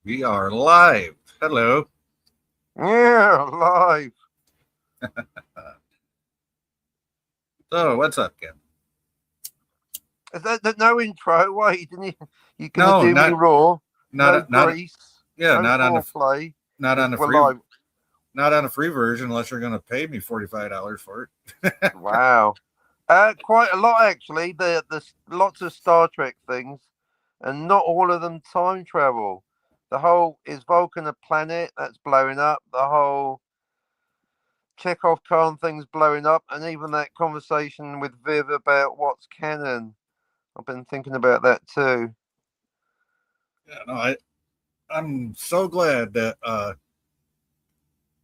We are live. Hello. Yeah, live. So, what's up, Ken? Is that no intro? Wait, didn't you gonna No, do me not raw? No not grease, yeah, no foreplay. not on Just the we're free live. not on the free version unless you're going to pay me $45 for it. Wow. Quite a lot actually. There's lots of Star Trek things, and not all of them time travel. The whole is Vulcan a planet that's blowing up. The whole Chekhov Khan thing's blowing up, and even that conversation with Viv about what's canon. I've been thinking about that too. Yeah, no, I'm so glad that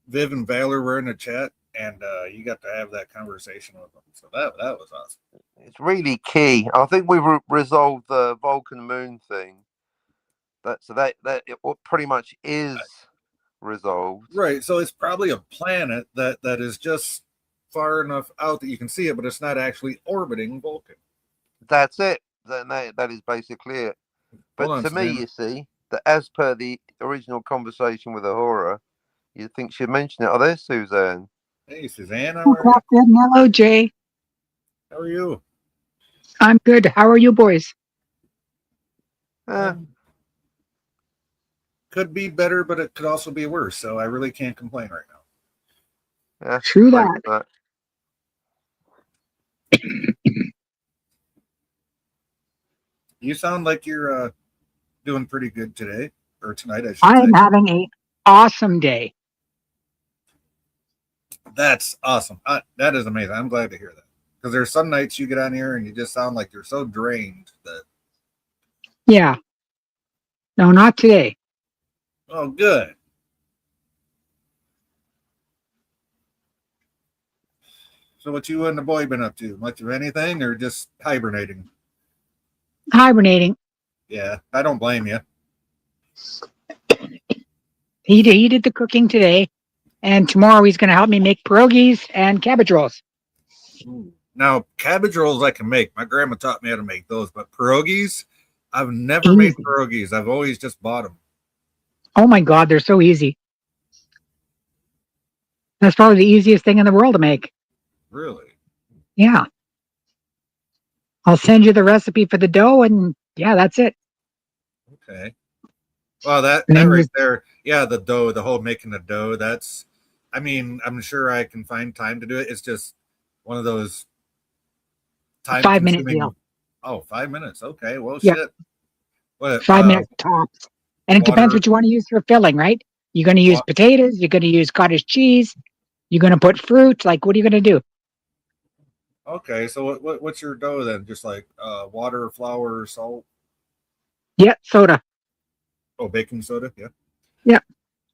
Viv and Valor were in the chat and you got to have that conversation with them. So that was awesome. It's really key. I think we've resolved the Vulcan Moon thing. That it pretty much is resolved. Right. So it's probably a planet that is just far enough out that you can see it, but it's not actually orbiting Vulcan. That's it. Then that is basically it. Hold But on, to me, Savannah. you see, that as per the original conversation with Ahura, you'd think she'd mention it. Oh, there's Suzanne. Hey, Suzanne, how Hello, are you? Captain. Hello, Jay. How are you? I'm good. How are you boys? Eh, Um, could be better, but it could also be worse. So I really can't complain right now. yeah, True same that. as that. You sound like you're doing pretty good today or tonight, I should I say. am having a awesome day. That's awesome. That is amazing. I'm glad to hear that because there's some nights you get on here and you just sound like you're so drained that. Yeah. No, not today. Oh, good. So what you and the boy been up to? Much of anything or just hibernating? Hibernating. Yeah, I don't blame you. He did the cooking today, and tomorrow he's going to help me make pierogies and cabbage rolls. Now, cabbage rolls I can make. My grandma taught me how to make those, but pierogies, I've never made Easy. pierogies. I've always just bought them. Oh my God, they're so easy. That's probably the easiest thing in the world to make. Really? Yeah. I'll send you the recipe for the dough, and yeah, that's it. Okay. Well, And that then right there's there, yeah, the dough, the whole making the dough. That's, I mean, I'm sure I can find time to do it. It's just one of those a time 5 minute consuming. deal. Oh, 5 minutes. Okay. Well, Yep. shit. What? 5 minutes tops. And it depends Water. what you want to use for filling, right? You're going to use What? potatoes. You're going to use cottage cheese. You're going to put fruit. Like, what are you going to do? Okay. So what's your dough then? Just like water, flour, salt. Yeah, soda. Oh, baking soda. Yeah. Yeah,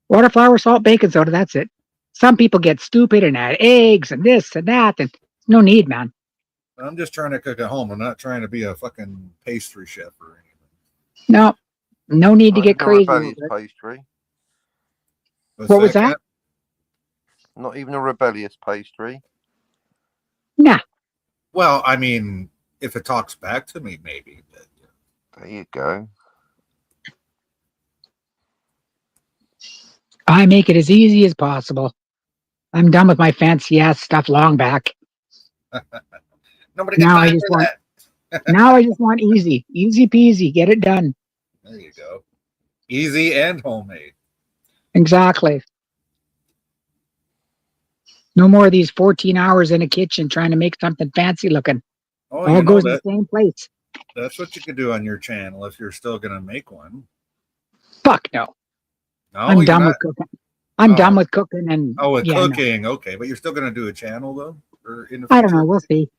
water, flour, salt, baking soda. That's it. Some people get stupid and add eggs and this and that. And no need, man. I'm just trying to cook at home. I'm not trying to be a fucking pastry chef or anything. No, no need to Not get even a crazy rebellious over it. pastry. What's What was that, that? Cat? Not even a rebellious pastry. Nah, Well, I mean, if it talks back to me, maybe. But, There you go. I make it as easy as possible. I'm done with my fancy ass stuff long back. nobody got Now I time just for want, that. now I just want easy, easy peasy. Get it done. There you go. Easy and homemade. Exactly. No more of these 14 hours in a kitchen trying to make something fancy looking. Oh, All you know goes in the that same place. that's what you could do on your channel if you're still gonna make one. Fuck no. No, I'm you're done not. with cooking. I'm Oh, done with cooking and with yeah, no. cooking, okay, but you're still gonna do a channel though, or in the I don't know. future? We'll see.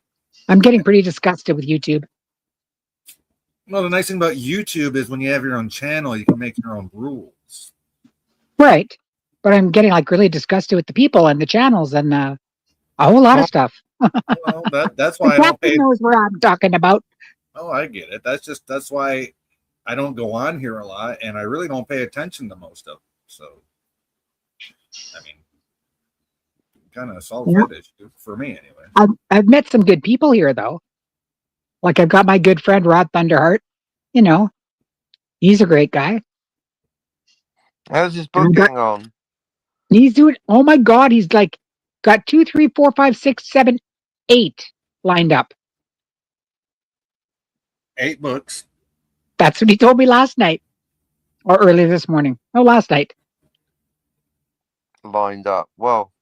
I'm getting pretty disgusted with YouTube. Well, the nice thing about YouTube is when you have your own channel, you can make your own rules. Right. But I'm getting like really disgusted with the people and the channels and a whole lot of stuff. Well, that's The why I don't captain pay. knows what I'm talking about. Oh, I get it. That's why I don't go on here a lot, and I really don't pay attention to most of them. So, I mean, kind of solves You know, that issue for me anyway. I've met some good people here though. Like I've got my good friend Rod Thunderheart. You know, he's a great guy. How's his And book getting on? he's doing. Oh my God, he's like got 2, 3, 4, 5, 6, 7, 8 lined up. 8 books. That's what he told me last night or early this morning. No, last night. Lined up. Well,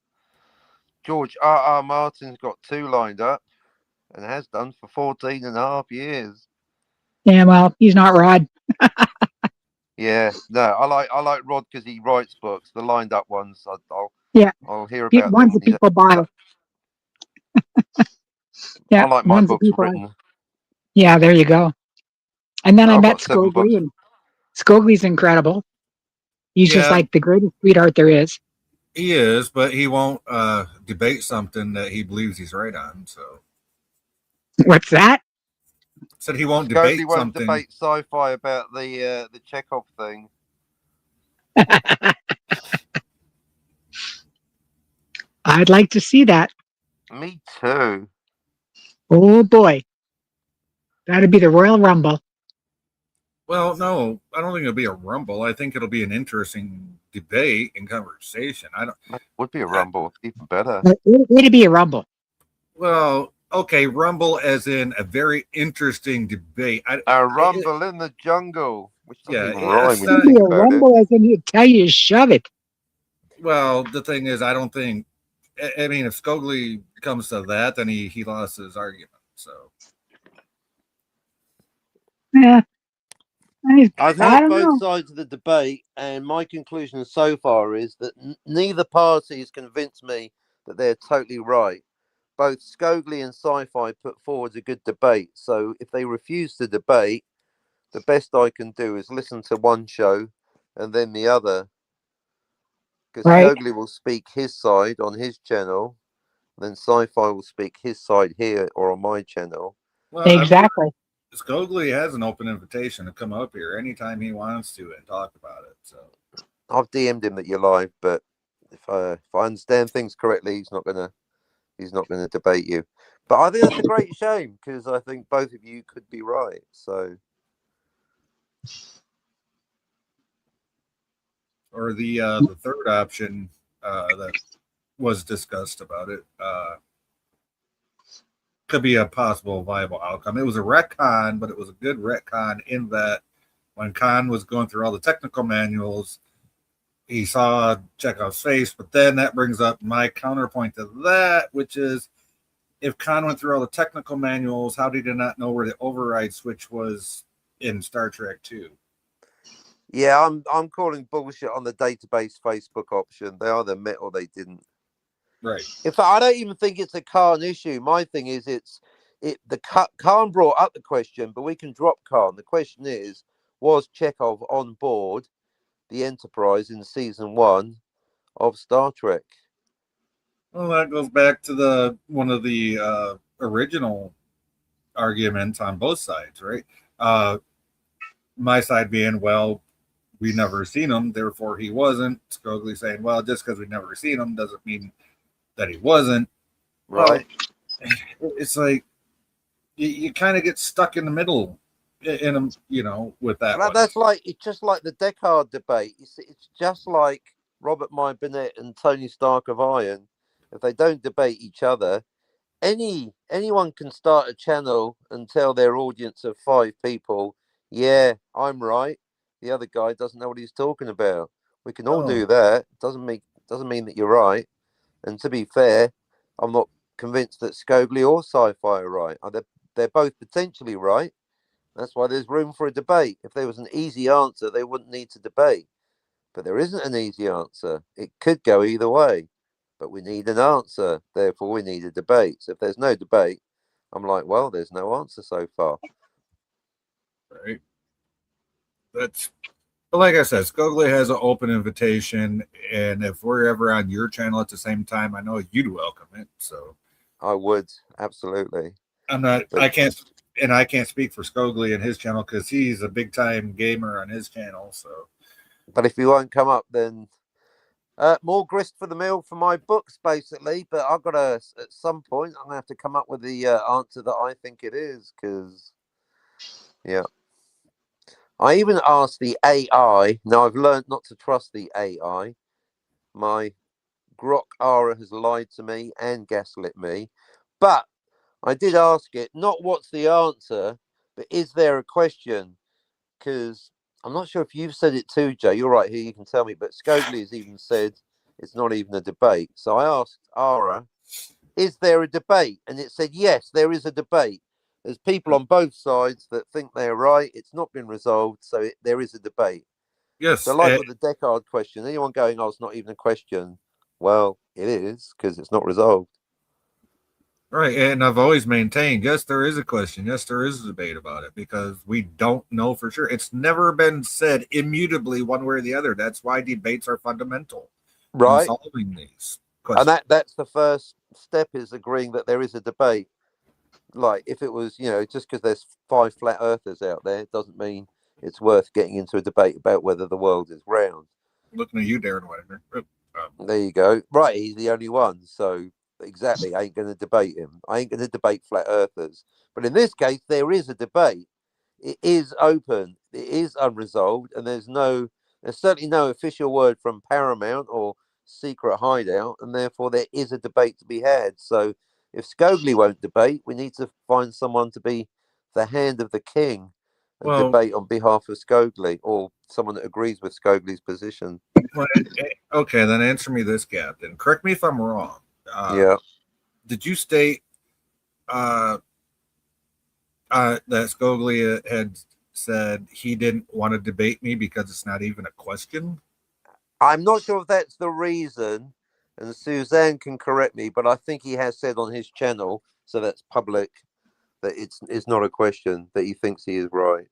George R.R. Martin's got 2 lined up and has done for 14 and a half years. Yeah, well, he's not Rod. Yeah, no, I like Rod because he writes books. The lined up ones, Yeah, I'll hear about ones them. that people buy. I Yeah, like my ones that books people. written. Yeah, there you go. And then I I've met got 7 books. Scoglie, and Scoglie's incredible. He's just Yeah. like the greatest sweetheart there is. He is, but he won't debate something that he believes he's right on. So What's that? said he won't Scobie debate won't something. debate sci-fi about the Chekhov thing. I'd like to see that. Me too. Oh boy, that'd be the Royal Rumble. Well, no, I don't think it'll be a rumble. I think it'll be an interesting debate and conversation. I don't. That would be a rumble, even better. It'd be a Rumble. Well, okay, rumble as in a very interesting debate. A rumble in the jungle, which doesn't Yeah, even it's rhyme when not- you It'd be think a about it. Rumble as in he'd tell you to shove it. Well, the thing is, I don't think. I mean, if Scoglie comes to that, then he lost his argument. So Yeah, I've I heard don't both know. sides of the debate, and my conclusion so far is that neither party has convinced me that they're totally right. Both Scoglie and Sci-Fi put forward a good debate, so if they refuse to debate, the best I can do is listen to one show and then the other. Because Right? Scoglie will speak his side on his channel, then Sci-Fi will speak his side here or on my channel. well, Exactly. Scoglie has an open invitation to come up here anytime he wants to and talk about it. So I've DM'd him that you're live, but if I understand things correctly, he's not gonna debate you. But I think that's a great shame because I think both of you could be right. So or the third option that was discussed about it could be a possible viable outcome. It was a retcon, but it was a good retcon in that when Khan was going through all the technical manuals, he saw Chekhov's face. But then that brings up my counterpoint to that, which is if Khan went through all the technical manuals, how did he not know where the override switch was in Star Trek 2? yeah, I'm calling bullshit on the database Facebook option. They either met or they didn't. Right. In fact, I don't even think it's a Khan issue. My thing is Khan brought up the question, but we can drop Khan. The question is, was Chekhov on board the Enterprise in season 1 of Star Trek? Well, that goes back to one of the original arguments on both sides, right? My side being, well, we never seen him, therefore he wasn't. Scoglie saying, well, just because we never seen him doesn't mean that he wasn't. Right. Well, it's like you kind of get stuck in the middle with that. That's like it's just like the Deckard debate. It's just like Robert Meyer Burnett and Tony Stark of Iron. If they don't debate each other, anyone can start a channel and tell their audience of 5 people, yeah, I'm right. The other guy doesn't know what he's talking about. We can all do that. Doesn't mean that you're right. And to be fair, I'm not convinced that Scoglie or Sci-Fi are right. They're both potentially right. That's why there's room for a debate. If there was an easy answer, they wouldn't need to debate. But there isn't an easy answer. It could go either way. But we need an answer. Therefore, we need a debate. So if there's no debate, I'm like, well, there's no answer so far. Right. That's like I said, Scoglie has an open invitation, and if we're ever on your channel at the same time, I know you'd welcome it. So I would, absolutely. I can't speak for Scoglie and his channel because he's a big time gamer on his channel. So, but if you won't come up, then more grist for the mill for my books, basically. But I've got at some point, I'm gonna have to come up with the answer that I think it is, because yeah, I even asked the AI. Now I've learned not to trust the AI. My Grok Ara has lied to me and gaslit me. But I did ask it, not what's the answer, but is there a question? Because I'm not sure if you've said it too, Jay. You're right here, you can tell me. But Scogli has even said it's not even a debate. So I asked Ara, is there a debate? And it said, yes, there is a debate. There's people on both sides that think they're right. It's not been resolved. So there is a debate. Yes, So, like with the Descartes question, anyone going, oh, it's not even a question? Well, it is because it's not resolved. right. And I've always maintained, yes, there is a question. Yes, there is a debate about it because we don't know for sure. It's never been said immutably one way or the other. That's why debates are fundamental in Right. solving these And questions. that's the first step, is agreeing that there is a debate. Like if it was, just because there's 5 flat earthers out there, it doesn't mean it's worth getting into a debate about whether the world is round. Looking at you, Darren Wagner. There you go. Right, he's the only one. So exactly, I ain't going to debate him. I ain't going to debate flat earthers. But in this case, there is a debate. It is open. It is unresolved, and there's certainly no official word from Paramount or Secret Hideout, and therefore there is a debate to be had. So if Scogli won't debate, we need to find someone to be the hand of the king and Well, debate on behalf of Scogli, or someone that agrees with Scogli's position. okay, then answer me this, Captain. Correct me if I'm wrong. Yeah. Did you state that Scogli had said he didn't want to debate me because it's not even a question? I'm not sure if that's the reason, and Suzanne can correct me, but I think he has said on his channel, so that's public, that it's not a question, that he thinks he is right.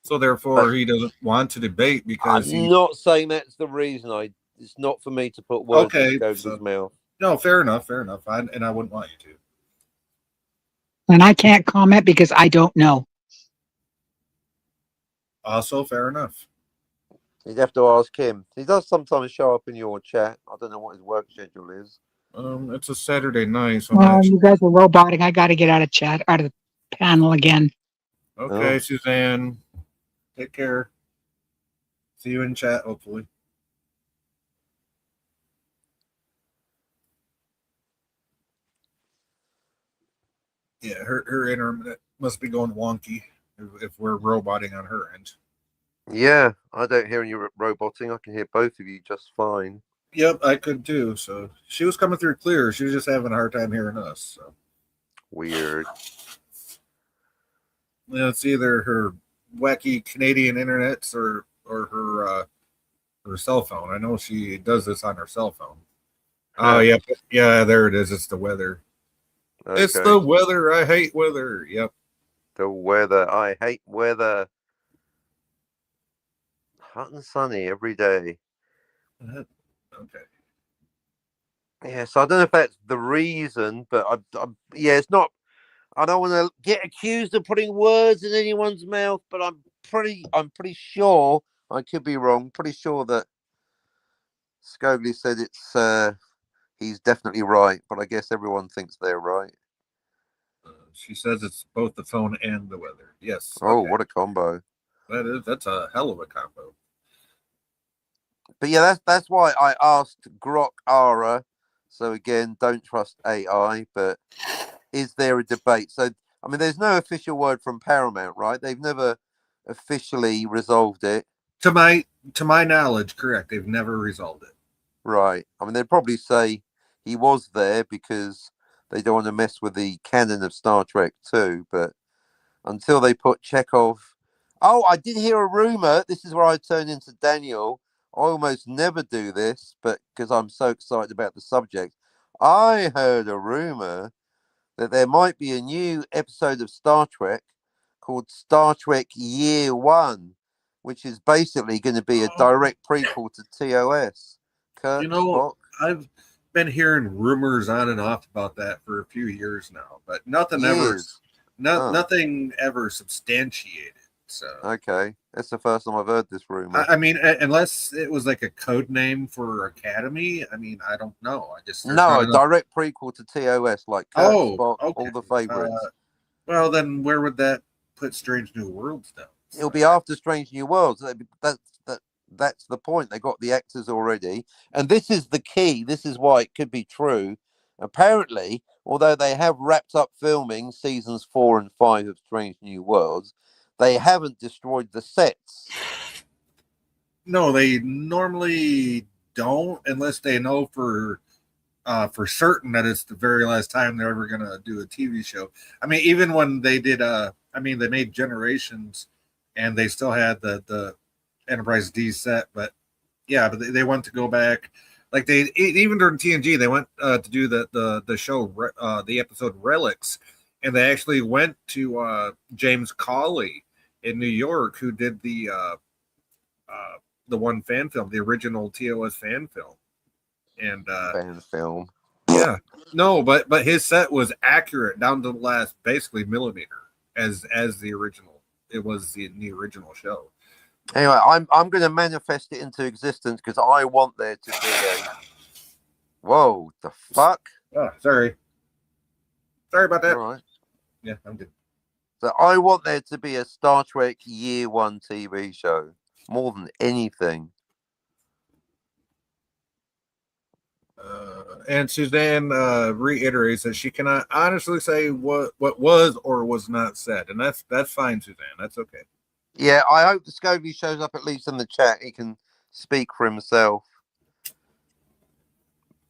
So therefore, But he doesn't want to debate because I'm not saying that's the reason. It's not for me to put words in okay. Scogli's mouth. No, fair enough. And I wouldn't want you to. And I can't comment because I don't know. Also, fair enough. You'd have to ask him. He does sometimes show up in your chat. I don't know what his work schedule is. It's a Saturday night, so I'm actually You guys are roboting. I got to get out of the panel again. okay. Oh. Suzanne, take care. See you in chat, hopefully. Yeah, her internet must be going wonky if we're roboting on her end. Yeah, I don't hear any roboting. I can hear both of you just fine. Yep, I could too. So she was coming through clear. She was just having a hard time hearing us. So Weird. yeah, it's either her wacky Canadian internets or her cell phone. I know she does this on her cell phone. Oh yeah, there it is. It's the weather. Okay. It's the weather. I hate weather. Yep. The weather. I hate weather. Hot and sunny every day. Okay. Yeah, so I don't know if that's the reason, but it's not. I don't want to get accused of putting words in anyone's mouth, but I'm pretty sure. I could be wrong. Pretty sure that Scogli said he's definitely right, but I guess everyone thinks they're right. She says it's both the phone and the weather. Yes. Oh, okay. what a combo! That's a hell of a combo. But yeah, that's why I asked Grok Ara. So again, don't trust AI, but is there a debate? So I mean, there's no official word from Paramount, right? They've never officially resolved it. To my knowledge, correct. They've never resolved it. Right. I mean, they'd probably say he was there because they don't want to mess with the canon of Star Trek 2. But until they put Chekhov. Oh, I did hear a rumor. This is where I turn into Daniel. I almost never do this, but because I'm so excited about the subject, I heard a rumor that there might be a new episode of Star Trek called Star Trek Year One, which is basically going to be a direct prequel to TOS. Kirk, Spock. I've been hearing rumors on and off about that for a few years now, but nothing ever substantiated. So okay, that's the first time I've heard this rumor. I mean, unless it was like a code name for Academy. I mean, I don't know. A direct prequel to TOS, like Kirk, Spock, all the favorites. Well, then where would that put Strange New Worlds down? It'll be after Strange New Worlds. That's the point. They got the actors already, and this is the key. This is why it could be true. Apparently, although they have wrapped up filming seasons 4 and 5 of Strange New Worlds, they haven't destroyed the sets. No, they normally don't unless they know for certain that it's the very last time they're ever gonna do a TV show. I mean, even when they did they made Generations and they still had the Enterprise D set, but yeah, but they want to go back. Like they even during TNG, they went to do the show the episode Relics, and they actually went to James Cawley in New York, who did the one fan film, the original TOS fan film, and Fan film. yeah, no, but his set was accurate down to the last basically millimeter as the original. It was in the original show. Anyway, I'm going to manifest it into existence because I want there to be a. Whoa, the fuck! Oh, sorry about that. All right. Yeah, I'm good. So I want there to be a Star Trek Year One TV show more than anything. And Suzanne reiterates that she cannot honestly say what was or was not said, and that's fine, Suzanne. That's okay. Yeah, I hope the Scobie shows up at least in the chat. He can speak for himself.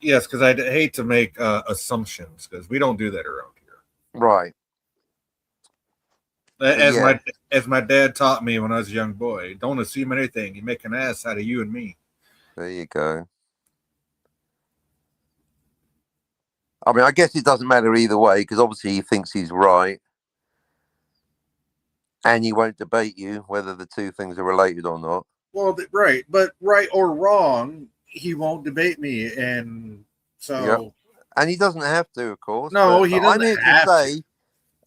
Yes, because I'd hate to make assumptions because we don't do that around here. Right. As my dad taught me when I was a young boy, don't assume anything. You make an ass out of you and me. There you go. I mean, I guess it doesn't matter either way because obviously he thinks he's right. And he won't debate you whether the two things are related or not. Well, right. But right or wrong, he won't debate me. And so... Yep. And he doesn't have to, of course. No, he doesn't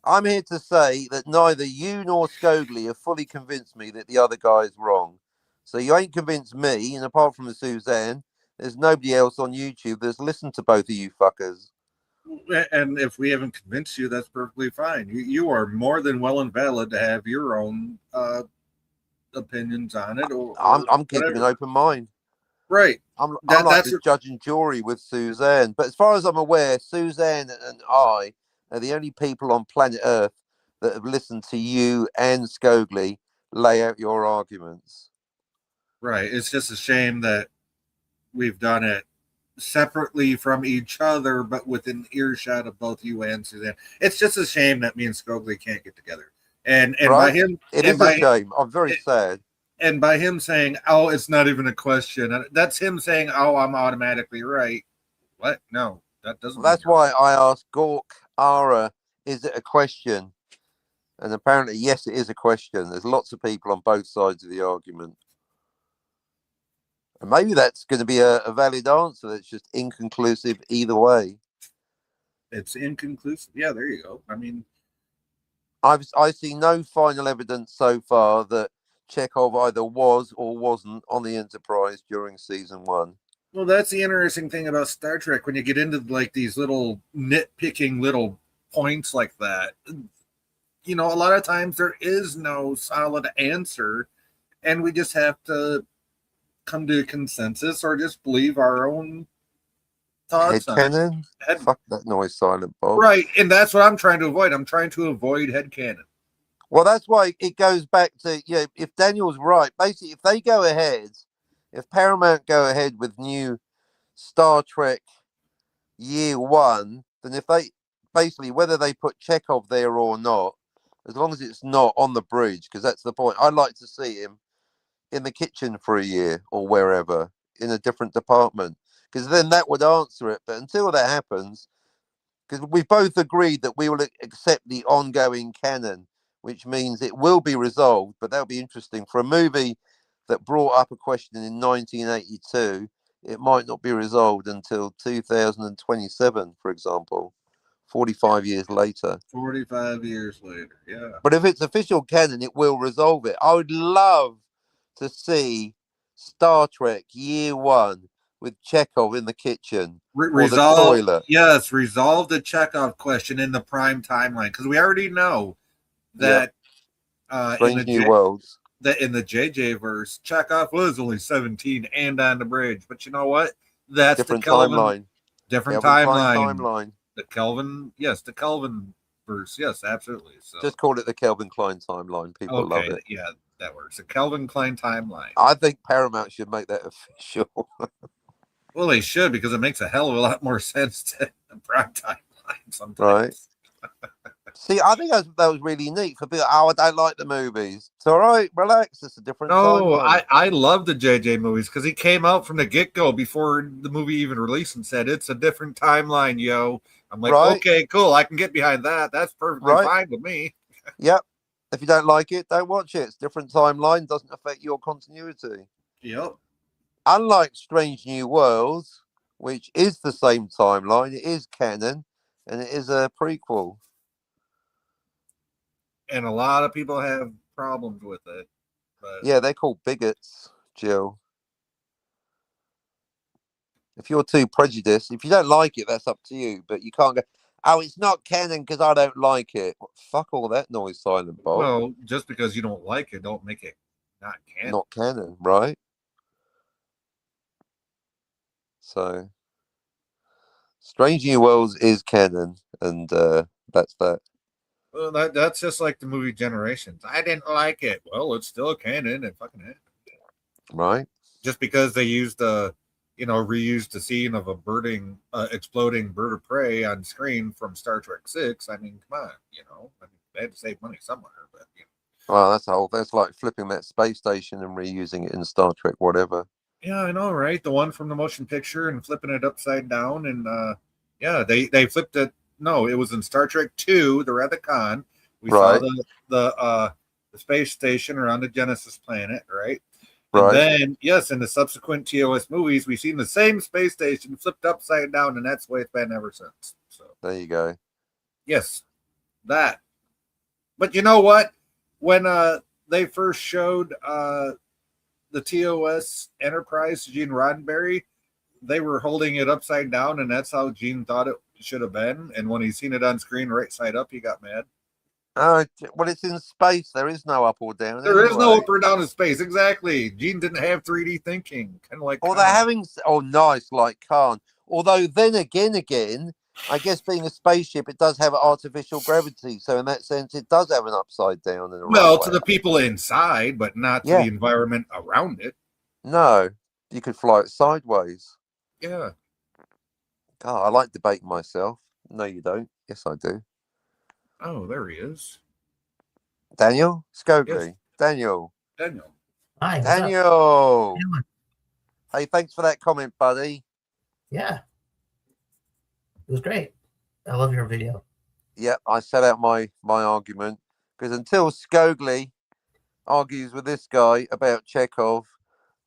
I'm here to say that neither you nor Scoglie have fully convinced me that the other guy is wrong. So you ain't convinced me, and apart from the Suzanne, there's nobody else on YouTube that's listened to both of you fuckers. And if we haven't convinced you, that's perfectly fine. You are more than well and valid to have your own opinions on it. I'm keeping an open mind. Right. I'm like the judge and jury with Suzanne. But as far as I'm aware, Suzanne and I are the only people on planet Earth that have listened to you and Scoglie lay out your arguments. Right. It's just a shame that we've done it separately from each other, but within earshot of both you and Suzanne. It's just a shame that me and Scoglie can't get together. And right? by him, it is a shame. I'm very sad. And by him saying, "Oh, it's not even a question," that's him saying, "Oh, I'm automatically right." What? No, that doesn't. That's why I asked Gork Ara, "Is it a question?" And apparently, yes, it is a question. There's lots of people on both sides of the argument. And maybe that's going to be a valid answer. That's just inconclusive either way. It's inconclusive. Yeah, there you go. I mean, I see no final evidence so far that Chekhov either was or wasn't on the Enterprise during season 1. Well, that's the interesting thing about Star Trek when you get into like these little nitpicking little points like that. You know, a lot of times there is no solid answer, and we just have to come to a consensus or just believe our own thoughts. Headcanon? Fuck that noise, Silent Bob. Right, and that's what I'm trying to avoid. I'm trying to avoid headcanon. Well, that's why it goes back to, you know, if Daniel's right, basically, if they go ahead, if Paramount go ahead with new Star Trek Year 1, then if they, basically, whether they put Chekhov there or not, as long as it's not on the bridge, because that's the point. I'd like to see him in the kitchen for a year or wherever, in a different department, because then that would answer it. But until that happens, because we've both agreed that we will accept the ongoing canon, which means it will be resolved, but that'll be interesting. For a movie that brought up a question in 1982, it might not be resolved until 2027, for example, 45 years later. 45 years later, yeah. But if it's official canon, it will resolve it. I would love to see Star Trek Year 1 with Chekhov in the kitchen or the toilet. Yes, resolve the Chekhov question in the prime timeline, because we already know that Strange New Worlds. In the JJ verse, Chekhov was only 17 and on the bridge. But you know what? That's Different the Kelvin timeline. different Kelvin Klein timeline. timeline. The Kelvin, yes, the Kelvin verse, yes, absolutely. So Just call it the Kelvin Klein timeline. People love it. Yeah, that works. The Kelvin Klein timeline. I think Paramount should make that official. Well, they should, because it makes a hell of a lot more sense to the prime timeline sometimes. Right. See, I think that was really neat for people. Oh, I don't like the movies. It's all right, relax. It's a different timeline. I love the JJ movies because he came out from the get-go before the movie even released and said it's a different timeline, yo. I'm like, okay, cool. I can get behind that. That's perfectly fine with me. Yep. If you don't like it, don't watch it. It's different timeline. Doesn't affect your continuity. Yep. Unlike Strange New Worlds, which is the same timeline, it is canon, and it is a prequel. And a lot of people have problems with it. But yeah, they're called bigots, Jill. If you're too prejudiced, if you don't like it, that's up to you. But you can't go, oh, it's not canon because I don't like it. Well, fuck all that noise, Silent Bob. Well, just because you don't like it, don't make it not canon. Not canon, right? So, Strange New Worlds is canon, and that's that. Well, that's just like the movie Generations. I didn't like it. Well, it's still canon and fucking it. Right. Just because they used reused the scene of a exploding bird of prey on screen from Star Trek 6. I mean, come on, they had to save money somewhere, but Well, that's like flipping that space station and reusing it in Star Trek, whatever. Yeah, I know, right? The one from the motion picture and flipping it upside down, and they flipped it. No, it was in Star Trek 2, the Wrath of Khan. We saw the space station around the Genesis planet, right? And then, yes, in the subsequent TOS movies, we've seen the same space station flipped upside down, and that's the way it's been ever since. So there you go. Yes, that. But you know what? When they first showed the TOS Enterprise to Gene Roddenberry, they were holding it upside down, and that's how Gene thought it should have been. And when he seen it on screen right side up, he got mad. Well, it's in space. There is no up or down. There is no up or down in space. Exactly. Gene didn't have 3D thinking, kind of like. Or they're having. Oh, nice, like Khan. Although then again, I guess being a spaceship, it does have artificial gravity. So in that sense, it does have an upside down. And to the people inside, but not to the environment around it. No, you could fly it sideways. Yeah. God, I like debating myself. No, you don't. Yes, I do. Oh, there he is. Daniel Scogli. Yes. Daniel. Hi. Daniel. Hey, thanks for that comment, buddy. Yeah. It was great. I love your video. Yep, I set out my argument because until Scogli argues with this guy about Chekhov,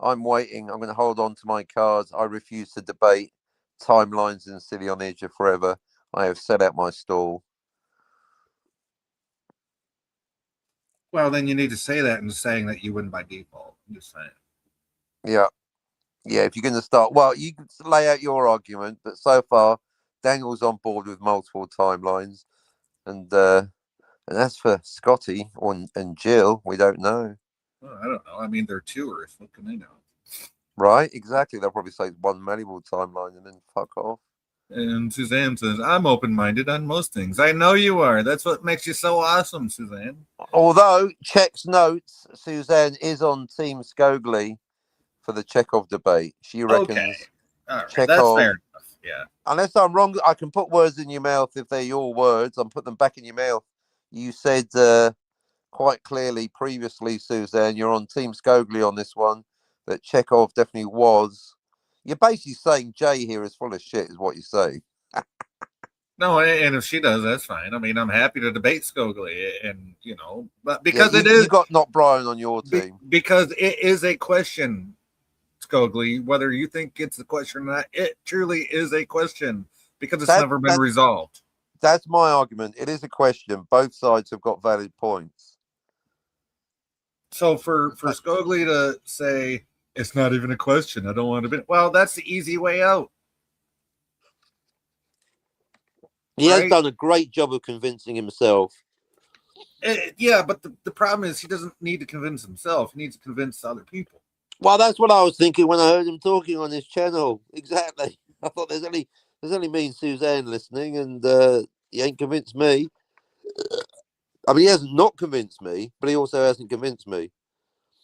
I'm waiting. I'm going to hold on to my cards. I refuse to debate timelines and City on the Edge of Forever. I have set out my stall. Well, then you need to say that and saying that you win by default. I'm just saying. Yeah. If you're going to start, well, you can lay out your argument, but so far, Daniel's on board with multiple timelines, and as for Scotty and Jill, we don't know. Well, I don't know. I mean, they're tourists. What can they know? Right? Exactly. They'll probably say it's one malleable timeline and then fuck off. And Suzanne says, I'm open-minded on most things. I know you are. That's what makes you so awesome, Suzanne. Although, checks notes, Suzanne is on Team Scogli for the Chekhov debate. She reckons Right. Chekhov... That's fair enough. Yeah. Unless I'm wrong, I can put words in your mouth if they're your words. I'll put them back in your mouth. You said quite clearly previously, Suzanne, you're on Team Scogli on this one, that Chekhov definitely was. You're basically saying Jay here is full of shit, is what you say. No, and if she does, that's fine. I mean, I'm happy to debate Scogli, and but because you got not Brian on your team because it is a question, Scogli. Whether you think it's a question or not, it truly is a question because it's never been resolved. That's my argument. It is a question. Both sides have got valid points. So for Scogli to say it's not even a question, I don't want to be. Well, that's the easy way out. He has done a great job of convincing himself. Yeah, but the problem is he doesn't need to convince himself. He needs to convince other people. Well, that's what I was thinking when I heard him talking on his channel. Exactly. I thought there's only me and Suzanne listening, and he ain't convinced me. I mean, he hasn't not convinced me, but he also hasn't convinced me.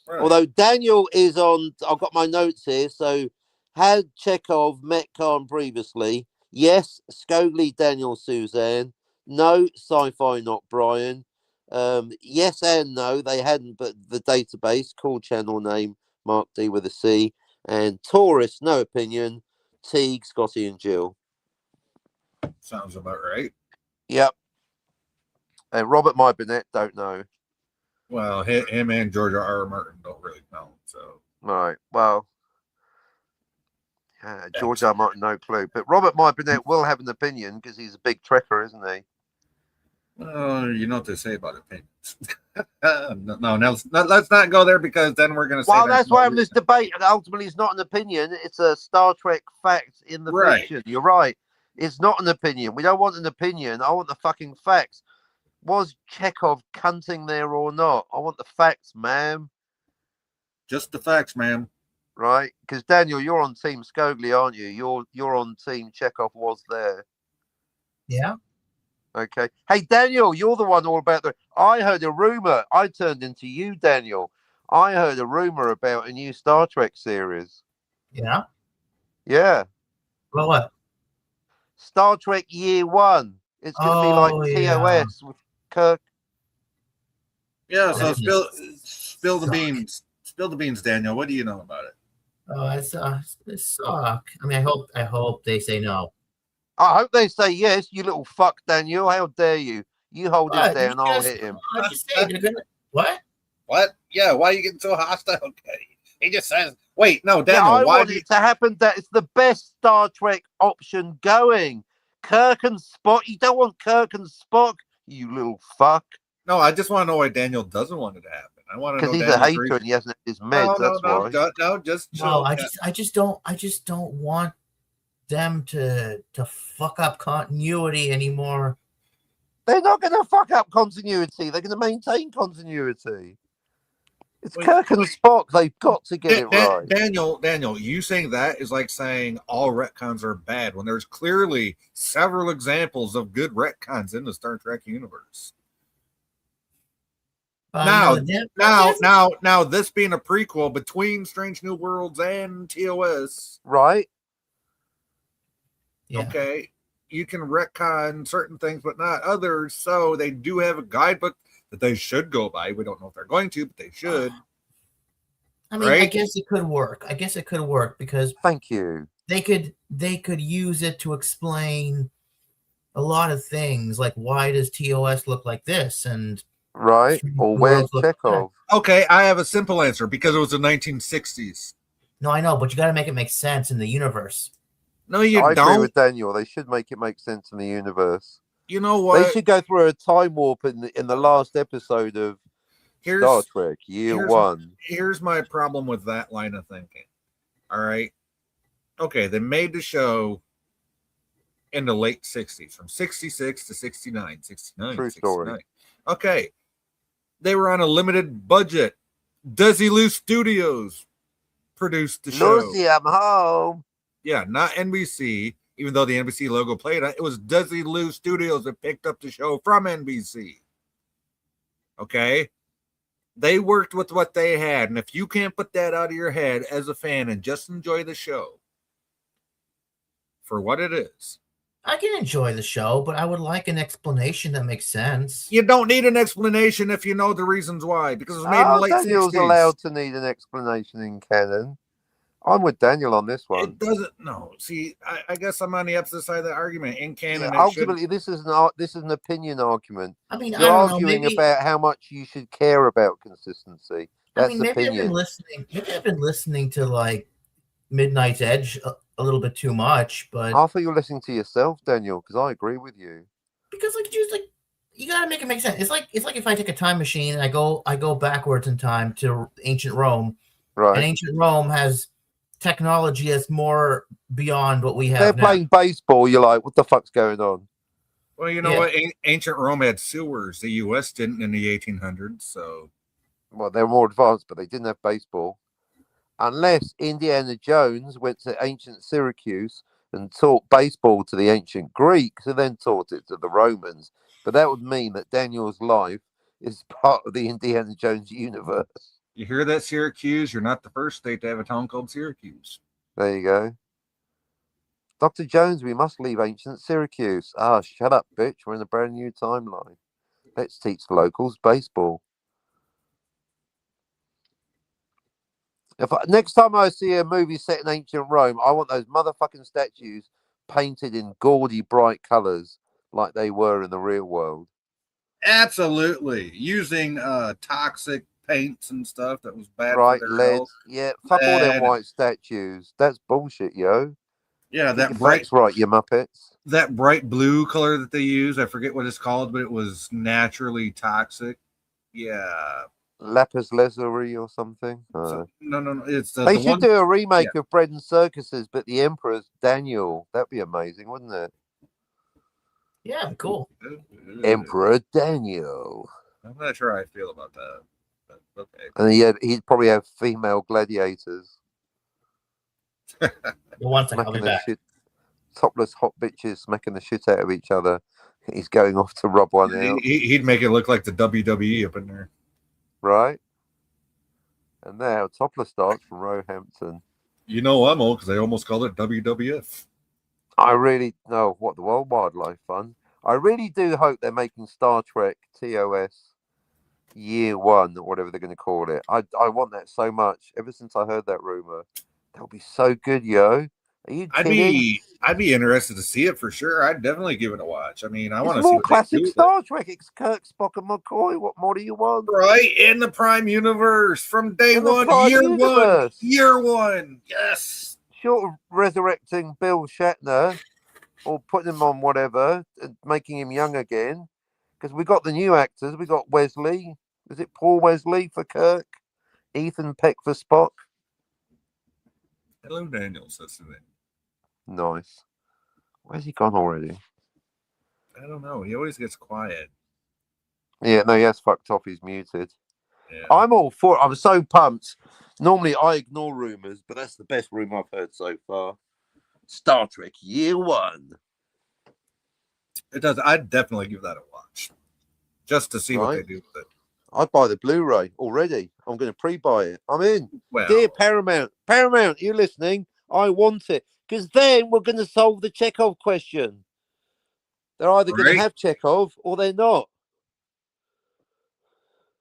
Right. Although Daniel is on, I've got my notes here. So, had Chekhov met Khan previously? Yes. Scogli, Daniel, Suzanne. No. Sci-fi, not Brian. Yes and no, they hadn't, but the database, call channel name, Mark D with a C. And Taurus, no opinion. Teague, Scotty, and Jill. Sounds about right. Yep. And Robert My Burnett, don't know. Well, him and George R. Martin don't really know. So, Right. Well, George R. Martin, no clue. But Robert My Burnett will have an opinion because he's a big trekker, isn't he? you know what they say about opinions. no, let's not go there because then we're going to say. Well, that's why I'm this debate. And ultimately, it's not an opinion. It's a Star Trek fact in the Right. fiction. You're right. It's not an opinion. We don't want an opinion. I want the fucking facts. Was Chekhov cunting there or not? I want the facts, ma'am. Just the facts, ma'am. Right? Because Daniel, you're on Team Scogli, aren't you? You're on Team Chekhov was there. Yeah. Okay. Hey, Daniel, you're the one all about the. I heard a rumor. I turned into you, Daniel. I heard a rumor about a new Star Trek series. Yeah. Yeah. Well, what? Star Trek Year One. It's going to be like TOS with Kirk. Yeah. So That spill the beans. Spill the beans, Daniel. What do you know about it? Oh, it suck. I mean, I hope they say no. I hope they say yes, you little fuck, Daniel. How dare you? You hold him What? down, I'll hit him. I just say they're gonna what? What? Yeah. Why are you getting so hostile? Okay. He just says, "Wait, no, Yeah, Daniel. I why want do you?" it to happen that it's the best Star Trek option going. Kirk and Spock. You don't want Kirk and Spock, you little fuck. No, I just want to know why Daniel doesn't want it to happen. I want to know Because he's Daniel's a hater reason. and he hasn't had his meds. That's why. No, just No, I just don't want them to fuck up continuity anymore. They're not going to fuck up continuity. They're going to maintain continuity. It's Wait. Kirk and Spock. They've got to get it right. Daniel, you saying that is like saying all retcons are bad when there's clearly several examples of good retcons in the Star Trek universe. Now, this being a prequel between Strange New Worlds and TOS, Right? Yeah. okay, you can retcon certain things, but not others. So they do have a guidebook that they should go by. We don't know if they're going to, but they should. I mean, Right? I guess it could work. Because Thank you. they could use it to explain a lot of things, like why does TOS look like this and Right? Or where's Chekhov? Okay, I have a simple answer because it was the 1960s. No, I know, but you got to make it make sense in the universe. No, you I agree don't. with Daniel. They should make it make sense in the universe. You know They what? should go through a time warp in the last episode of Star Trek Year One. Here's my problem with that line of thinking. All right. Okay, they made the show in the late 60s, from 66 to 69. 69. True 69. story. Okay. They were on a limited budget. Desilu Studios produced the show. Lucy, I'm home. Yeah, not NBC, even though the NBC logo played it. It was Desilu Studios that picked up the show from NBC. Okay? They worked with what they had. And if you can't put that out of your head as a fan and just enjoy the show for what it is, I can enjoy the show, but I would like an explanation that makes sense. you don't need an explanation if you know the reasons why, because it was made in the late Daniel's 60s. allowed to need an explanation in canon. I'm with Daniel on this one. It doesn't. No, see, I guess I'm on the opposite side of the argument. In canon, Yeah, ultimately, this is an opinion argument. I mean, You're I don't know. arguing Maybe, about how much you should care about consistency. That's maybe I've been opinion. listening. Maybe I've been listening to like Midnight's Edge a little bit too much, but I thought you were listening to yourself, Daniel, because I agree with you. because you gotta make it make sense. It's like if I take a time machine and I go backwards in time to ancient Rome, Right? and ancient Rome has technology that's more beyond what we have They're now. playing baseball. You're like, what the fuck's going on? Well, you know Yeah. what? Ancient Rome had sewers. The U.S. didn't in the 1800s. So Well, they're more advanced, but they didn't have baseball. Unless Indiana Jones went to ancient Syracuse and taught baseball to the ancient Greeks and then taught it to the Romans. But that would mean that Daniel's life is part of the Indiana Jones universe. you hear that, Syracuse? You're not the first state to have a town called Syracuse. There you go. Dr. Jones, we must leave ancient Syracuse. Ah, shut up, bitch. We're in a brand new timeline. Let's teach the locals baseball. Next time I see a movie set in ancient Rome, I want those motherfucking statues painted in gaudy, bright colours like they were in the real world. Absolutely. Using toxic paints and stuff that was bad Right, for their lead. health. Yeah, fuck all them Lead. white statues. That's bullshit, yo. Yeah, Get that your bright blacks right, you muppets. that bright blue color that they use. I forget what it's called, but it was naturally toxic. Yeah. Lapis lazuli or something. So, no. It's They the should one. do a remake of Bread and Circuses, but the Emperor's Daniel. That'd be amazing, wouldn't it? Yeah, cool. Emperor Daniel. I'm not sure how I feel about that. But okay. And he'd probably have female gladiators. One second, I'll be Smacking the back. shit. Topless hot bitches smacking the shit out of each other. He's going off to rob one out, He'd make it look like the WWE up in there. right? And now topless starts from Roehampton. You know I'm old because I almost called it WWF. I really know what the World Wildlife Fund. I really do hope they're making Star Trek TOS Year One or whatever they're going to call it. I want that so much. Ever since I heard that rumor, that would be so good, yo. Are you kidding? I'd be interested to see it for sure. I'd definitely give it a watch. I mean, I want to It's see more what they classic do with Star Trek. It's Kirk, Spock, and McCoy. What more do you want? it. Right in the Prime Universe from day In the one, Prime year Universe. year one. Yes. Short of resurrecting Bill Shatner or putting him on whatever and making him young again, because we got the new actors. We got Wesley. Is it Paul Wesley for Kirk? Ethan Peck for Spock. Hello, Daniel. Says to me. Nice. Where's he gone already? I don't know. He always gets quiet. Yeah, no, he has fucked off. He's muted. Yeah. I'm all for it. I'm so pumped. Normally I ignore rumors, but that's the best rumor I've heard so far. Star Trek Year One. It does. I'd definitely give that a watch, just to see what they Right. do with it. I'd buy the Blu-ray already. I'm going to pre-buy it. I'm in. Well, Dear Paramount, you listening? I want it. Because then we're going to solve the Chekhov question. They're either going Right. to have Chekhov or they're not.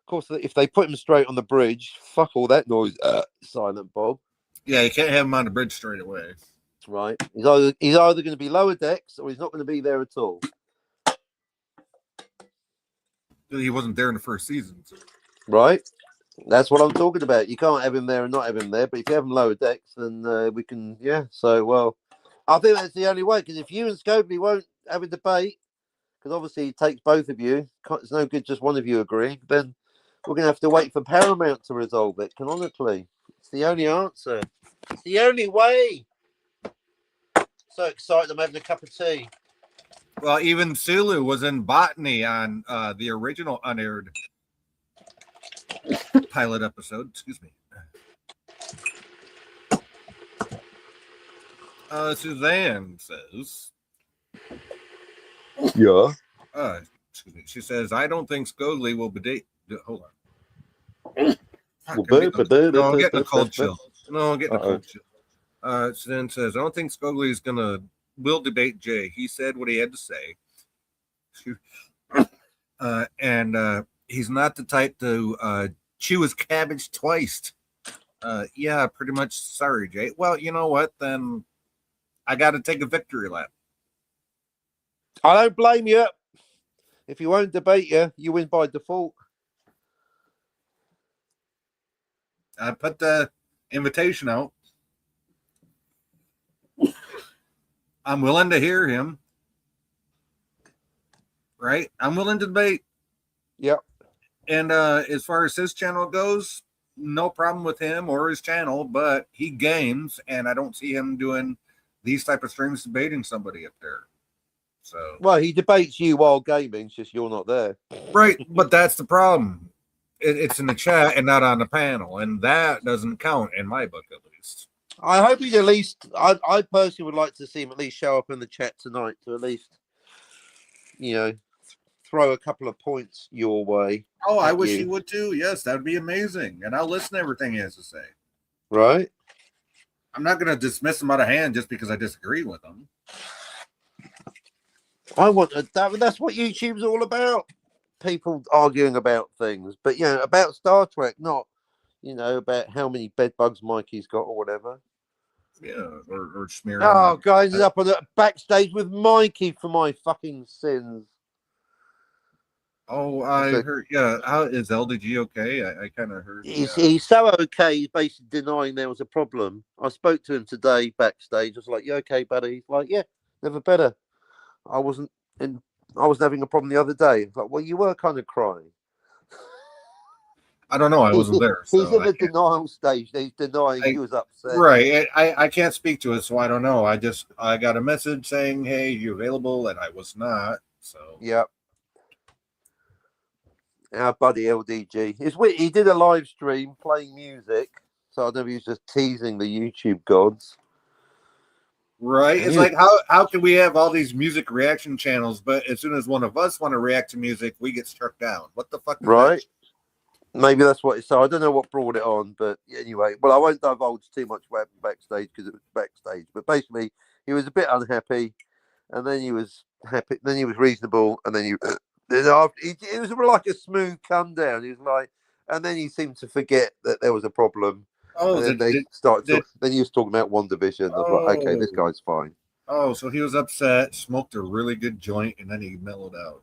Of course, if they put him straight on the bridge, fuck all that noise, Silent Bob. yeah, you can't have him on the bridge straight away. Right? He's either going to be lower decks or he's not going to be there at all. He wasn't there in the first season. So. Right? That's what I'm talking about. You can't have him there and not have him there, but if you have him lower decks, then we can, yeah. So, well, I think that's the only way, because if you and Scobie won't have a debate, because obviously it takes both of you, it's no good just one of you agreeing, then we're going to have to wait for Paramount to resolve it, canonically. It's the only answer. It's the only way. So excited, I'm having a cup of tea. Well, even Sulu was in Botany on the original unaired pilot episode. Excuse me. Suzanne says, Yeah. excuse me. She says, I don't think Scoglie will be hold on. I'm getting a cold chill. No, I'm getting a cold chill. Suzanne says, I don't think Scoglie will debate Jay. He said what he had to say. And he's not the type to chew his cabbage twice. Yeah, pretty much. Sorry, Jay. Well, you know what? Then I got to take a victory lap. I don't blame you. If you won't debate you win by default. I put the invitation out. I'm willing to hear him. Right? I'm willing to debate. Yep. And as far as his channel goes, no problem with him or his channel, but he games, and I don't see him doing these type of streams debating somebody up there. So Well, he debates you while gaming, it's just you're not there. right, but that's the problem. It's in the chat and not on the panel, and that doesn't count in my book, at least. I hope he'd at least. I personally would like to see him at least show up in the chat tonight to at least, throw a couple of points your way. Oh, I at wish you. he would too. Yes, that would be amazing, and I'll listen to everything he has to say. Right? I'm not going to dismiss him out of hand just because I disagree with him. I want that's what YouTube's all about. People arguing about things, but about Star Trek, not about how many bed bugs Mikey's got or whatever. Yeah, or smearing. Oh, guys, is up on the backstage with Mikey for my fucking sins. Oh, I heard. Yeah, how is LDG okay? I kind of heard. He's so okay. He's basically denying there was a problem. I spoke to him today backstage. I was like, "You okay, buddy?" He's like, "Yeah, never better. I wasn't having a problem the other day." It's like, well, you were kind of crying. I don't know. I wasn't there. He's So in the denial stage. He's denying he was upset. Right. I can't speak to it, so I don't know. I got a message saying, "Hey, you available?" And I was not. So Yep. Our buddy LDG. It's weird. He did a live stream playing music, so I know he was just teasing the YouTube gods. right. It's like how can we have all these music reaction channels, but as soon as one of us want to react to music, we get struck down. What the fuck? Is Right. that? Maybe that's what it's. So I don't know what brought it on, but anyway. Well, I won't divulge too much what happened backstage because it was backstage. But basically, he was a bit unhappy, and then he was happy. Then he was reasonable, and then then after it was like a smooth come down. He was like, and then he seemed to forget that there was a problem. Oh, and then then he was talking about WandaVision. I was like, okay, this guy's fine. Oh, so he was upset, smoked a really good joint, and then he mellowed out.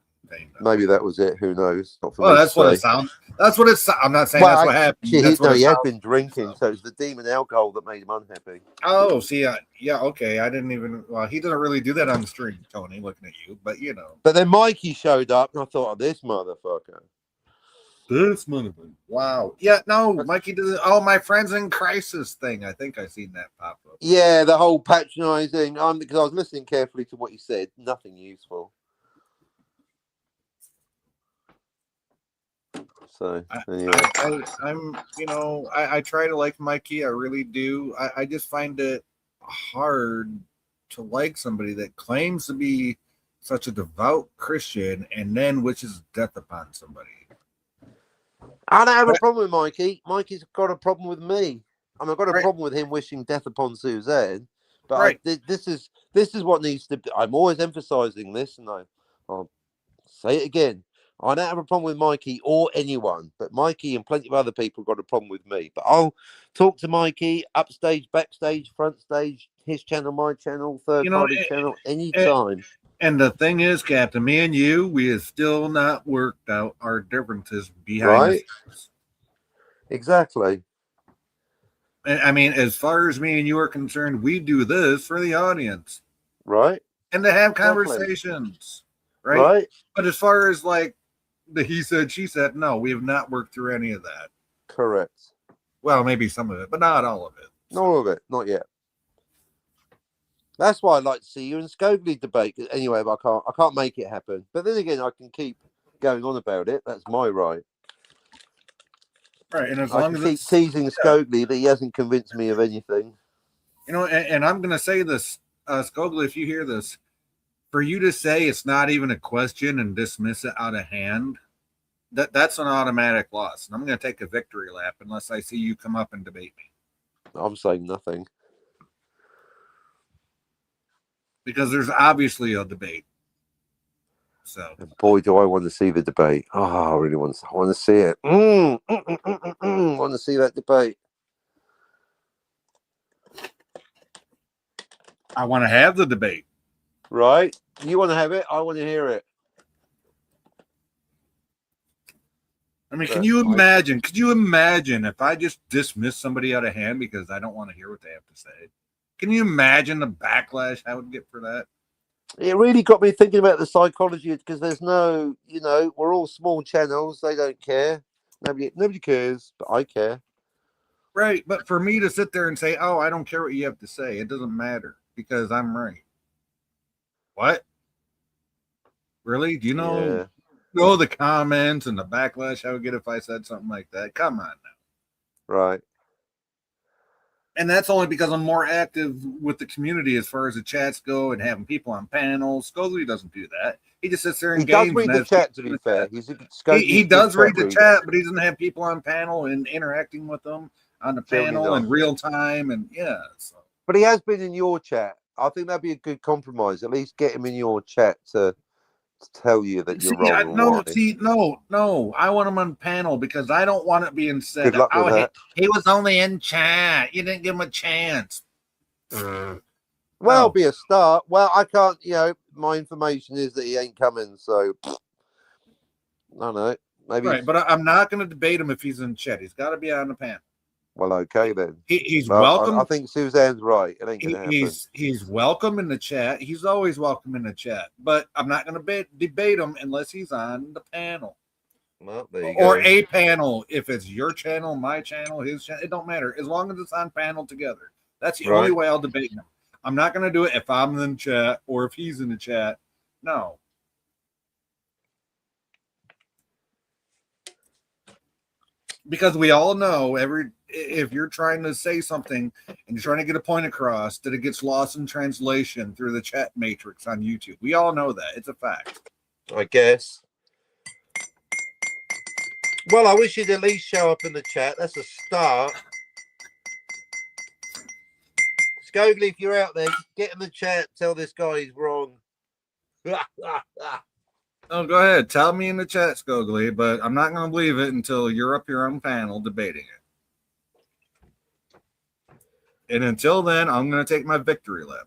Maybe that was it. Who knows? Not for Oh, me that's to what say. it sounds. That's what it's. I'm not saying that's what happened. That's what he had sounds been drinking, so it's the demon alcohol that made him unhappy. Oh, see, yeah, okay. I didn't even. Well, he doesn't really do that on the stream, Tony. Looking at you, but But then Mikey showed up, and I thought, oh, this motherfucker. This motherfucker. Wow. Yeah, no, Mikey doesn't. Oh, my friends in crisis thing. I think I seen that pop up. Yeah, the whole patronizing. Because I was listening carefully to what he said. Nothing useful. So anyway. I'm, I try to like Mikey. I really do. I just find it hard to like somebody that claims to be such a devout Christian and then wishes death upon somebody. I don't have a problem with Mikey. Mikey's got a problem with me. I've got a Right. problem with him wishing death upon Suzanne. But Right. this is what needs to be. I'm always emphasizing this, and I'll say it again. I don't have a problem with Mikey or anyone, but Mikey and plenty of other people got a problem with me. But I'll talk to Mikey upstage, backstage, front stage, his channel, my channel, third-party channel, anytime. And the thing is, Captain, me and you, we have still not worked out our differences behind Right. the scenes. Exactly. I mean, as far as me and you are concerned, we do this for the audience. Right. And to have Exactly. conversations. Right? Right. But as far as like the he said, she said, no, we have not worked through any of that. Correct. Well, maybe some of it, but not all of it. Not all of it. Not yet. That's why I'd like to see you in Scoglie debate. Anyway, but I can't make it happen. But then again, I can keep going on about it. That's my right. Right. And as I long can as keep it's, teasing Scoglie that he hasn't convinced me of anything. and I'm going to say this, Scoglie, if you hear this, for you to say it's not even a question and dismiss it out of hand, that's an automatic loss. And I'm going to take a victory lap unless I see you come up and debate me. I'm saying nothing. Because there's obviously a debate. So, And boy, do I want to see the debate. Oh, I really want to see it. Want to see that debate. I want to have the debate. Right? You want to have it? I want to hear it. I mean, could you imagine if I just dismiss somebody out of hand because I don't want to hear what they have to say? Can you imagine the backlash I would get for that? It really got me thinking about the psychology because there's no, we're all small channels. They don't care. Nobody cares, but I care. Right. But for me to sit there and say, oh, I don't care what you have to say, it doesn't matter because I'm right. What? Really? Do you know Yeah. the comments and the backlash I would get if I said something like that? Come on now. Right. And that's only because I'm more active with the community as far as the chats go and having people on panels. Scozely doesn't do that. He just sits there and He does games read and the has chat, to people in be the fair. chat. He's a He Scogie's a good does read the reader. chat, but he doesn't have people on panel and interacting with them on the Certainly panel in not. real time. And yeah, so. But he has been in your chat. I think that'd be a good compromise. At least get him in your chat to tell you that you're wrong and why. No. I want him on panel because I don't want it being said. Good luck with that. He was only in chat. You didn't give him a chance. Well, No. be a start. Well, I can't. My information is that he ain't coming. So I don't know. Maybe. Right, but I'm not going to debate him if he's in chat. He's got to be on the panel. Well, okay then. He's Well, welcome. I think Suzanne's right. It ain't gonna happen. He's welcome in the chat. He's always welcome in the chat. But I'm not going to debate him unless he's on the panel. Well, there you Or go. a panel. If it's your channel, my channel, his channel, it don't matter. As long as it's on panel together. That's the only way I'll debate him. I'm not going to do it if I'm in the chat or if he's in the chat. No. Because we all know if you're trying to say something and you're trying to get a point across, that it gets lost in translation through the chat matrix on YouTube. We all know that. It's a fact. I guess. Well, I wish you'd at least show up in the chat. That's a start. Scogely, if you're out there, get in the chat. Tell this guy he's wrong. Oh, go ahead. Tell me in the chat, Scogely, but I'm not going to believe it until you're up here on panel debating it. And until then, I'm going to take my victory lap.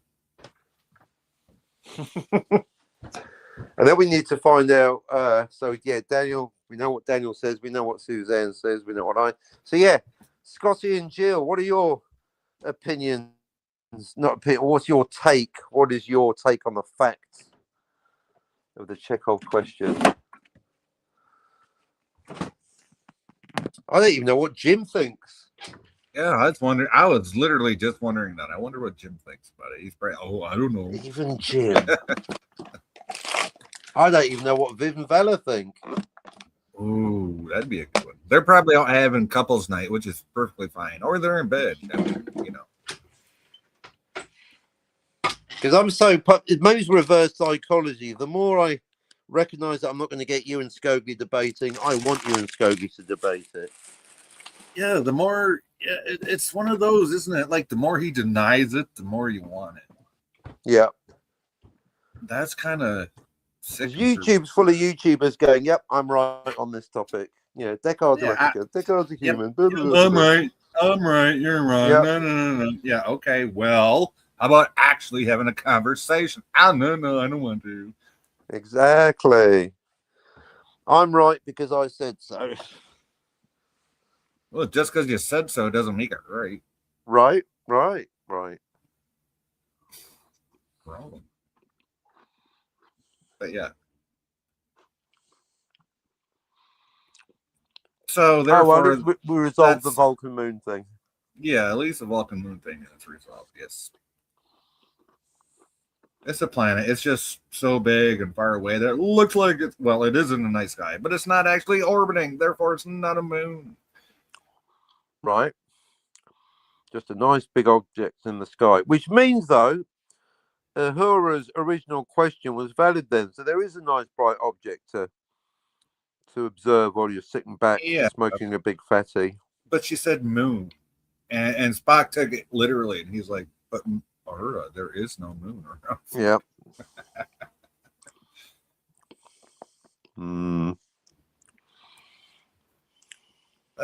And then we need to find out. So, yeah, Daniel, we know what Daniel says. We know what Suzanne says. We know what I. So, yeah, Scotty and Jill, what are your opinions? Not opinion. What's your take? What is your take on the facts of the Chekhov question? I don't even know what Jim thinks. Yeah, I was literally just wondering that. I wonder what Jim thinks about it. He's probably, I don't know. Even Jim. I don't even know what Viv and Vela think. Ooh, that'd be a good one. They're probably out having couples night, which is perfectly fine. Or they're in bed. I mean, Because I'm so... Maybe it's reverse psychology. The more I recognise that I'm not going to get you and Scogely debating, I want you and Scogely to debate it. Yeah, the more... Yeah, it's one of those, isn't it? Like, the more he denies it, the more you want it. Yeah. That's kind of... YouTube's full of YouTubers going, yep, I'm right on this topic. Descartes Descartes a human. I'm right, you're wrong. Yep. No. Yeah, okay, well, how about actually having a conversation? No, I don't want to. Exactly. I'm right because I said so. Well, just because you said so doesn't make it right. Right. Wrong. But yeah. So therefore, we resolved the Vulcan Moon thing. Yeah, at least the Vulcan Moon thing is resolved. Yes. It's a planet. It's just so big and far away that it looks like it's... Well, it is in the night sky, but it's not actually orbiting. Therefore, it's not a moon. Right. Just a nice big object in the sky. Which means, though, Uhura's original question was valid then. So there is a nice bright object to observe while you're sitting back smoking a big fatty. But she said moon. And Spock took it literally. And he's like, but Uhura, there is no moon. Yeah.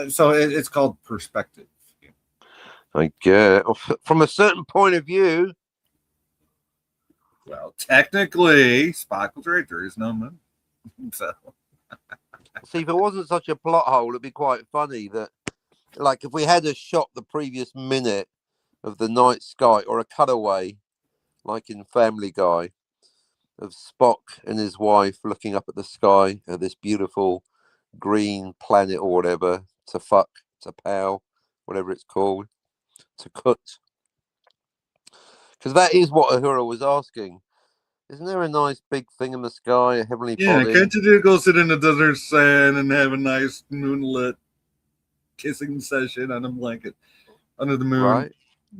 So it's called perspective. I guess. From a certain point of view. Well, technically, Spock was right. There is no moon. So. See, if it wasn't such a plot hole, it'd be quite funny that, like, if we had a shot the previous minute of the night sky or a cutaway, like in Family Guy, of Spock and his wife looking up at the sky at this beautiful green planet or whatever, to fuck, to pow, whatever it's called, to cut. Because that is what Uhura was asking. Isn't there a nice big thing in the sky, a heavenly Yeah, body? can't you just go sit in the desert sand and have a nice moonlit kissing session on a blanket under the moon? Right.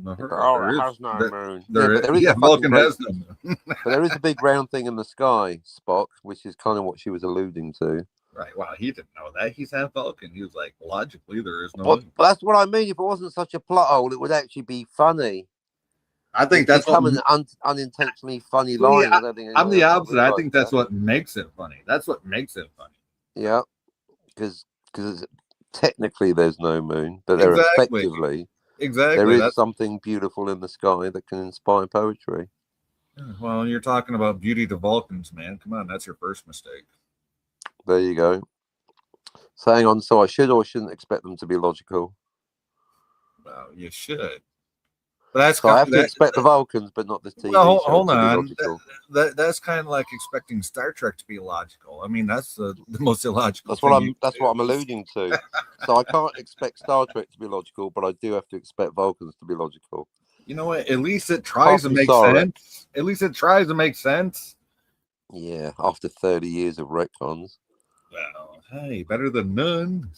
No, Oh, there it is- has no there- moon. there but there is a fucking Vulcan great, has no moon. but there is a big round thing in the sky, Spock, which is kind of what she was alluding to. Right. Wow, he didn't know that. He's half Vulcan. He was like, logically, there is no But moon. that's what I mean. If it wasn't such a plot hole, it would actually be funny. I think It's that's what. become an unintentionally funny Well, line. yeah, I don't think I'm anyone the else opposite. I realised think that's that. what makes it funny. That's what makes it funny. Yeah, because technically there's no moon, but there Exactly. effectively Exactly. there is That's, something beautiful in the sky that can inspire poetry. well, you're talking about beauty to Vulcans, man. Come on, that's your first mistake. There you go. So hang on. So I should or shouldn't expect them to be logical. Well, you should. But that's So I have to that, expect the Vulcans, but not the TV well, show hold to be on. logical. That's kind of like expecting Star Trek to be logical. I mean, that's the most illogical. That's what thing you That's can what do. I'm alluding to. So I can't expect Star Trek to be logical, but I do have to expect Vulcans to be logical. You know what? At least it tries to Fucking make sorry. sense. At least it tries to make sense. Yeah, after 30 years of retcons. Well, hey, better than none.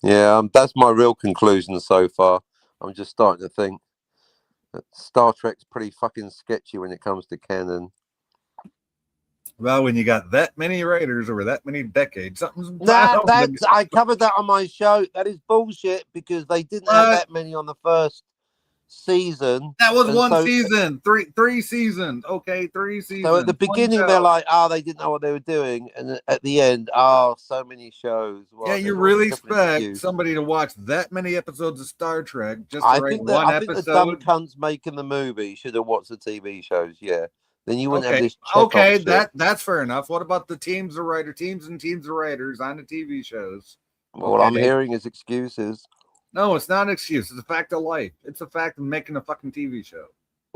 Yeah, that's my real conclusion so far. I'm just starting to think that Star Trek's pretty fucking sketchy when it comes to canon. Well, when you got that many writers over that many decades, something's Nah, bound to- I covered that on my show. That is bullshit because they didn't have that many on the first season. That was And one so- season, three seasons. Okay, 3 seasons. So at the one beginning, show. they're like, they didn't know what they were doing. And at the end, so many shows. Well, yeah, there's you always a really different expect excuse. somebody to watch that many episodes of Star Trek just to I write think one I think the dumb episode? cunts making the movie should have watched the TV shows. Yeah, then you wouldn't have Okay, this. Chekhov okay, shit. that's fair enough. What about the teams of writers on the TV shows? What I'm okay. hearing is excuses. No, it's not an excuse. It's a fact of life. It's a fact of making a fucking TV show.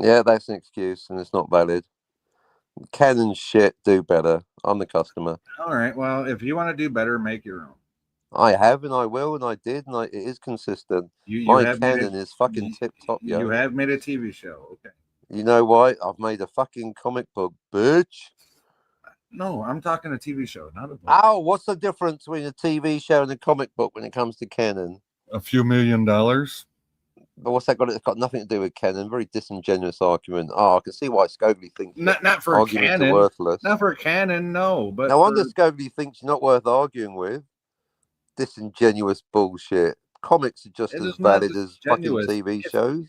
Yeah, that's an excuse, and it's not valid. Canon shit, do better. I'm the customer. All right. Well, if you want to do better, make your own. I have, and I will, and I did, and it is consistent. You My have made canon is fucking tip top, yo. You have made a TV show. Okay. You know why? I've made a fucking comic book, bitch. No, I'm talking a TV show, not a book. Oh, what's the difference between a TV show and a comic book when it comes to canon? A few $1 million. But what's that got? It's got nothing to do with canon. Very disingenuous argument. I can see why Scoglie thinks Not for arguments canon. are worthless. Not for canon, no. But No wonder Scoglie thinks you're not worth arguing with. Disingenuous bullshit. Comics are just It as is not valid as fucking disingenuous. TV shows.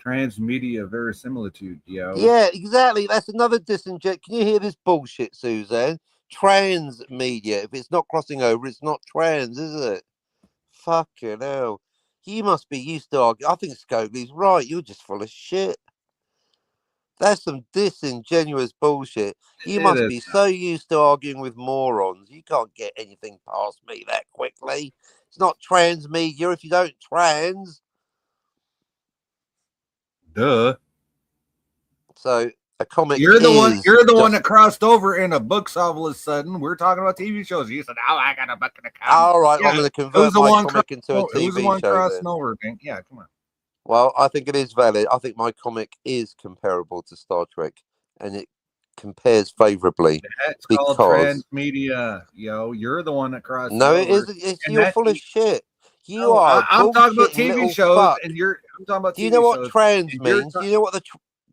transmedia verisimilitude, yo. Yeah, exactly. That's another disingenuous. Can you hear this bullshit, Suzanne? Trans media. If it's not crossing over, it's not trans, is it? Fucking hell. You must be used to argue. I think Scogley's right. You're just full of shit. That's some disingenuous bullshit. You must be so used to arguing with morons. You can't get anything past me that quickly. It's not trans media if you don't trans. Duh. So a comic. You're the one. You're the just one that crossed over in a books all of a sudden. We're talking about TV shows. You said, "Oh, I got a book in a comic." All right, Yeah, I'm going to who's convert the my one comic into a Who's the TV one show. crossing Then. over? Yeah, come on. Well, I think it is valid. I think my comic is comparable to Star Trek, and it compares favorably. That's called transmedia, yo. You're the one that crossed. No, over. it isn't. It's And you're that- full of shit. You No, are. I'm talking about bullshitting TV little shows, fuck. and you're. I'm talking about. Do you TV know what shows, trans and you're means? Do you know what the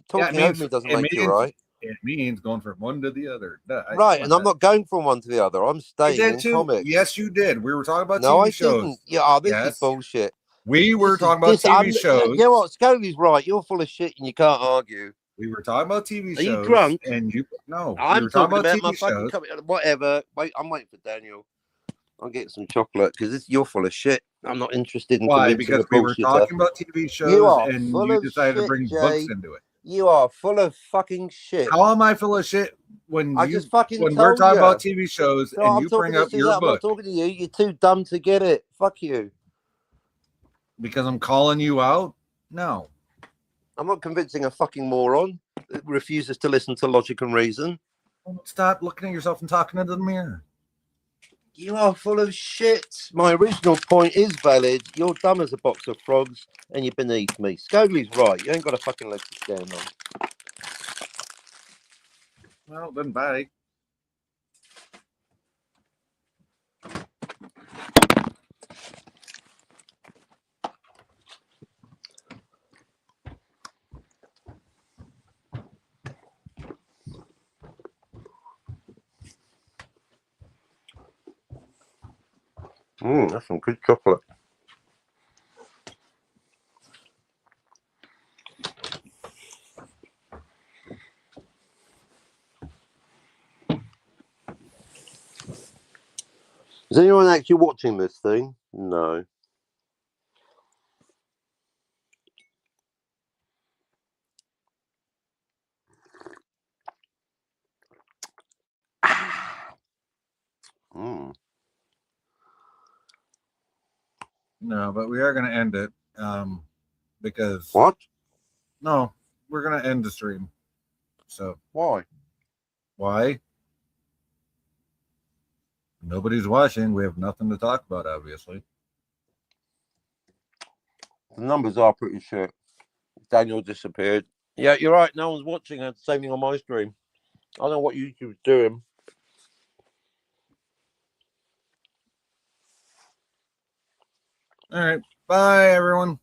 talking it over means- me doesn't it make you means- right? It means going from one to the other. Right, and I'm not going from one to the other. I'm You staying did in too. comics. Yes, you did. We were talking about No, TV I shows. didn't. Yeah, this Yes. is bullshit. We were This is- talking about this- TV I'm- shows. You know what? Scully's right. You're full of shit, and you can't argue. We were talking about TV Are shows. you drunk? And you no. I'm we were talking about my TV fucking shows. comic. Whatever. Wait, I'm waiting for Daniel. I'm getting some chocolate because you're full of shit. I'm not interested in Why? convincing Because a we were bullshitter. talking about TV shows, You are and full you of decided to shit, bring Jay. books into it. You are full of fucking shit. How am I full of shit when I you just fucking when told we're talking you. about TV shows No, and I'm you talking bring to up your Suzanne. I'm not book talking to you. You're too dumb to get it. Fuck you. because I'm calling you out? No. I'm not convincing a fucking moron that refuses to listen to logic and reason. Stop looking at yourself and talking into the mirror. You are full of shit. My original point is valid. You're dumb as a box of frogs, and you're beneath me. Scogely's right. You ain't got a fucking leg to stand on. Well, then bye. That's some good chocolate. Is anyone actually watching this thing? No. Mm. No, but we are going to end it because What? no, we're going to end the stream. So Why? why? Nobody's watching. We have nothing to talk about, obviously. The numbers are pretty shit. Daniel disappeared. Yeah, you're right. No one's watching. I had the same thing on my stream. I don't know what YouTube's doing. All right. Bye, everyone.